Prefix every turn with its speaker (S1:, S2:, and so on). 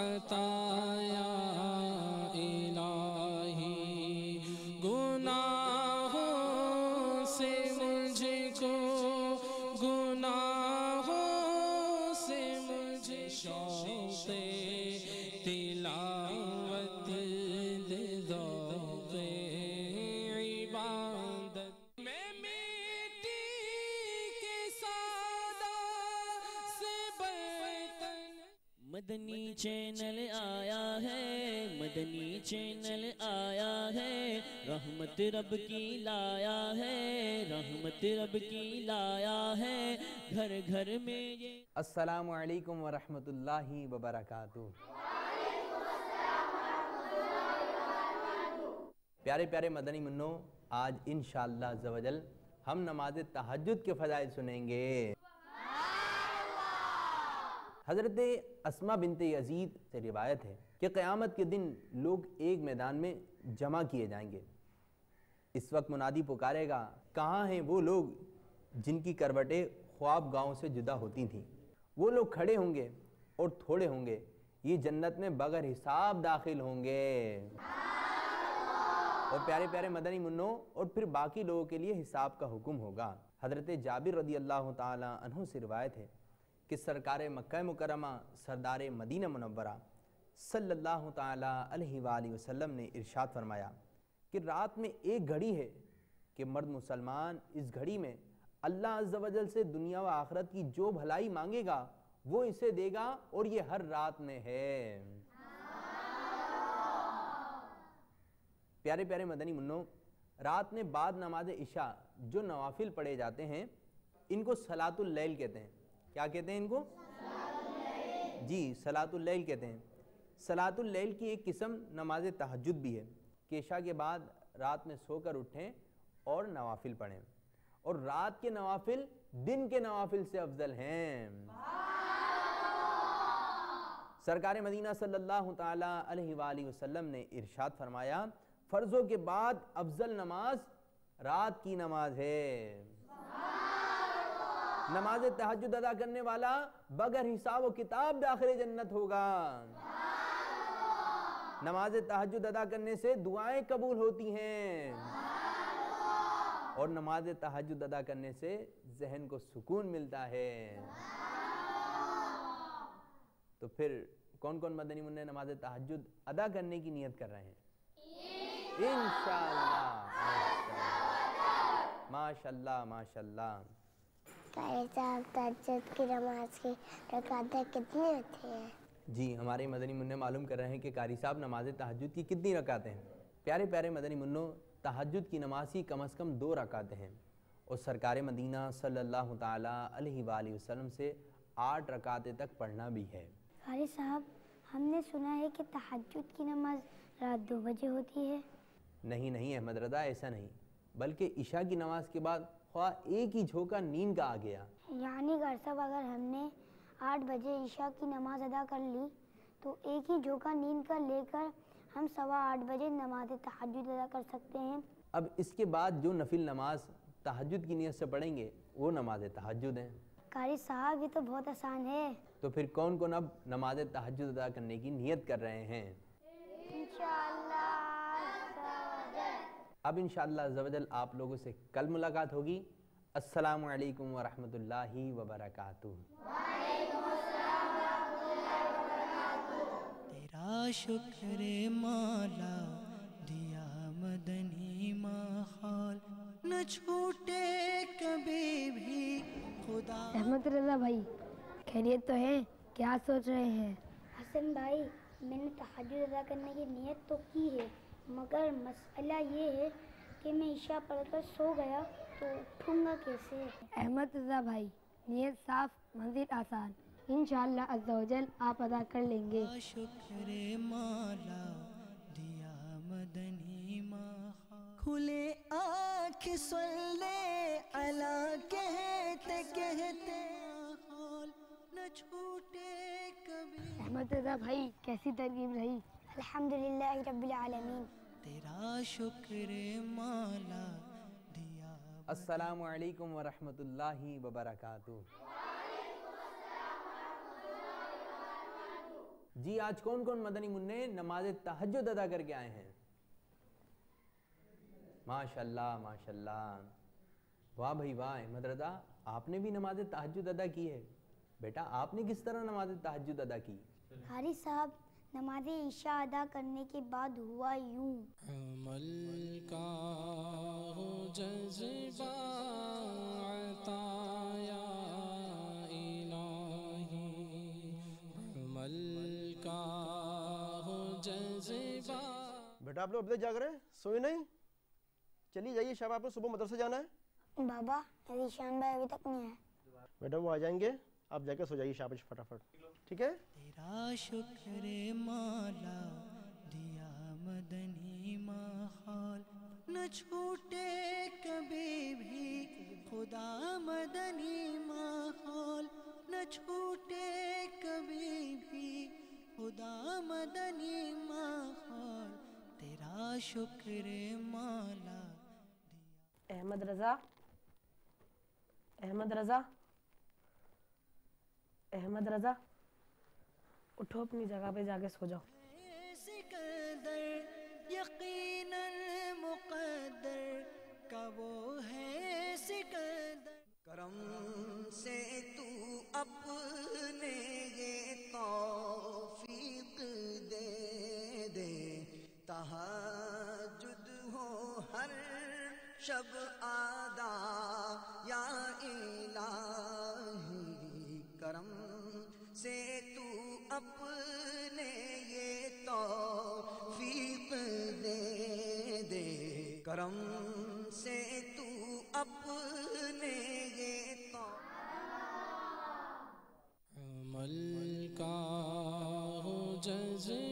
S1: عطا یا الہی، گناہوں سے مجھ کو، گناہوں سے مجھے شوق تلاوت دے، ذوق عبادت میں مٹی کے سادہ سے برتن۔
S2: مدنی چینل آیا ہے، مدنی چینل آیا ہے، رحمت رب کی لایا ہے، رحمت رب کی لایا ہے، گھر گھر میں یہ۔
S3: السلام علیکم ورحمۃ اللہ وبرکاتہ۔ پیارے پیارے مدنی منوں، آج انشاءاللہ عز و جل ہم نماز تہجد کے فضائل سنیں گے۔ حضرت اسماء بنت یزید سے روایت ہے کہ قیامت کے دن لوگ ایک میدان میں جمع کیے جائیں گے۔ اس وقت منادی پکارے گا، کہاں ہیں وہ لوگ جن کی کروٹیں خواب گاؤں سے جدا ہوتی تھیں؟ وہ لوگ کھڑے ہوں گے اور تھوڑے ہوں گے، یہ جنت میں بغیر حساب داخل ہوں گے۔ اور پیارے پیارے مدنی منوں، اور پھر باقی لوگوں کے لیے حساب کا حکم ہوگا۔ حضرت جابر رضی اللہ تعالی عنہ سے روایت ہے کہ سرکار مکہ مکرمہ سردار مدینہ منورہ صلی اللہ تعالی علیہ وآلہ وسلم نے ارشاد فرمایا کہ رات میں ایک گھڑی ہے کہ مرد مسلمان اس گھڑی میں اللہ عز و جل سے دنیا و آخرت کی جو بھلائی مانگے گا وہ اسے دے گا، اور یہ ہر رات میں ہے۔ پیارے پیارے مدنی منوں، رات میں بعد نماز عشاء جو نوافل پڑھے جاتے ہیں ان کو صلاۃ اللیل کہتے ہیں۔ کیا کہتے ہیں ان کو؟ جی، صلاۃ اللیل کہتے ہیں۔ صلاۃ اللیل کی ایک قسم نماز تہجد بھی ہے کہ عشاء کے بعد رات میں سو کر اٹھیں اور نوافل پڑھیں، اور رات کے نوافل دن کے نوافل سے افضل ہیں۔ سرکار مدینہ صلی اللہ تعالی علیہ وآلہ وسلم نے ارشاد فرمایا، فرضوں کے بعد افضل نماز رات کی نماز ہے۔ نماز تہجد ادا کرنے والا بغیر حساب و کتاب داخل جنت ہوگا۔ نماز تہجد ادا کرنے سے دعائیں قبول ہوتی ہیں، اور نماز تہجد ادا کرنے سے ذہن کو سکون ملتا ہے۔ تو پھر کون کون مدنی منع نماز تہجد ادا کرنے کی نیت کر رہے ہیں؟ انشاءاللہ، ماشاءاللہ ماشاءاللہ۔
S4: قاری صاحب، تہجد کی نماز کی رکعتیں کتنی ہوتی ہیں؟
S3: جی، ہمارے مدنی منع معلوم کر رہے ہیں کہ قاری صاحب نماز تہجد کی کتنی رکعتیں ہیں۔ پیارے پیارے مدنی منوں، تہجد کی نماز کی کم از کم 2 رکعتیں ہیں، اور سرکار مدینہ صلی اللہ تعالی علیہ وآلہ وسلم سے 8 رکعتیں تک پڑھنا بھی ہے۔
S4: قاری صاحب، ہم نے سنا ہے کہ تہجد کی نماز رات 2 بجے ہوتی ہے۔
S3: نہیں نہیں احمد رضا، ایسا نہیں، بلکہ عشاء کی نماز کے بعد خواہ ایک ہی جھونکا نیند کا آ گیا،
S4: یعنی قاری صاحب اگر ہم نے 8 بجے عشاء کی نماز ادا کر لی تو ایک ہی جھونکا نیند کا لے کر ہم 8:15 بجے نماز تہجد ادا کر سکتے ہیں۔
S3: اب اس کے بعد جو نفل نماز تہجد کی نیت سے پڑھیں گے وہ نماز تہجد ہیں۔
S4: قاری صاحب، یہ تو بہت آسان ہے۔
S3: تو پھر کون کون اب نماز تہجد ادا کرنے کی نیت کر رہے ہیں؟
S4: انشاءاللہ
S3: اب انشاءاللہ عز و جل آپ لوگوں سے کل ملاقات ہوگی۔ السلام علیکم ورحمۃ اللہ وبرکاتہ۔
S2: تیرا شکر مولا دیا مدنی ماحول، نہ چھوٹے کبھی بھی خدا۔
S5: احمد رضا بھائی، خیریت تو ہے؟ کیا سوچ رہے ہیں؟
S4: حسن بھائی، میں نے تہجد ادا کرنے کی نیت تو کی ہے، مگر مسئلہ یہ ہے کہ میں عشاء پڑھ کر سو گیا تو اٹھوں گا کیسے؟
S5: احمد رضا بھائی، نیت صاف، منزل آسان، انشاءاللہ عز و جل آپ ادا کر لیں گے۔
S2: شکر مولا دیا مدنی ماحول، کھلے آنکھ صلی علی کہتے کہتے ماحول، نہ چھوٹے کبھی۔
S5: احمد رضا بھائی، کیسی ترغیب رہی؟
S4: الحمدللہ رب العالمین۔
S2: تیرا شکر مولا دیا۔
S3: السلام علیکم ورحمۃ اللہ وبرکاتہ۔ جی آج کون کون مدنی منع نماز تہجد ادا کر کے آئے ہیں؟ ماشاءاللہ ماشاءاللہ، واہ بھائی واہ۔ احمد رضا آپ نے بھی نماز تہجد ادا کی ہے؟ بیٹا آپ نے کس طرح نماز تہجد ادا کی؟
S4: قاری صاحب نماز عشاء ادا کرنے کے بعد ہوا یوں،
S1: عمل کا ہو جذبہ عطا یا الہی، عمل کا ہو جذبہ۔
S6: بیٹا آپ لوگ اب تک جاگ رہے ہیں، سوئے نہیں؟ چلیے جائیے، شام آپ نے صبح مدرسے جانا ہے۔
S4: بابا ذیشان بھائی ابھی تک نہیں آئے۔
S6: بیٹا وہ آ جائیں گے، آپ جا کے سو جائیے شاباش فٹافٹ، ٹھیک ہے؟
S7: تیرا شکر مولا دیا مدنی ماحول، نہ چھوٹے کبھی بھی خدا مدنی ماحول، نہ چھوٹے کبھی بھی خدا مدنی ماحول، تیرا شکر مولا۔
S5: احمد رضا، احمد رضا، احمد رضا اٹھو، اپنی جگہ پہ جا کے سو جاؤ۔
S7: سکندر یقیناً مقدر کا وہ ہے سکندر، کرم سے تو اپنے یہ توفیق دے دے، تہجد ہو ہر شب آدا یا الہی، کرم سے تو اپنے یہ توفیق دے دے، کرم سے تو اپنے یہ
S1: عمل کا ہو جذبہ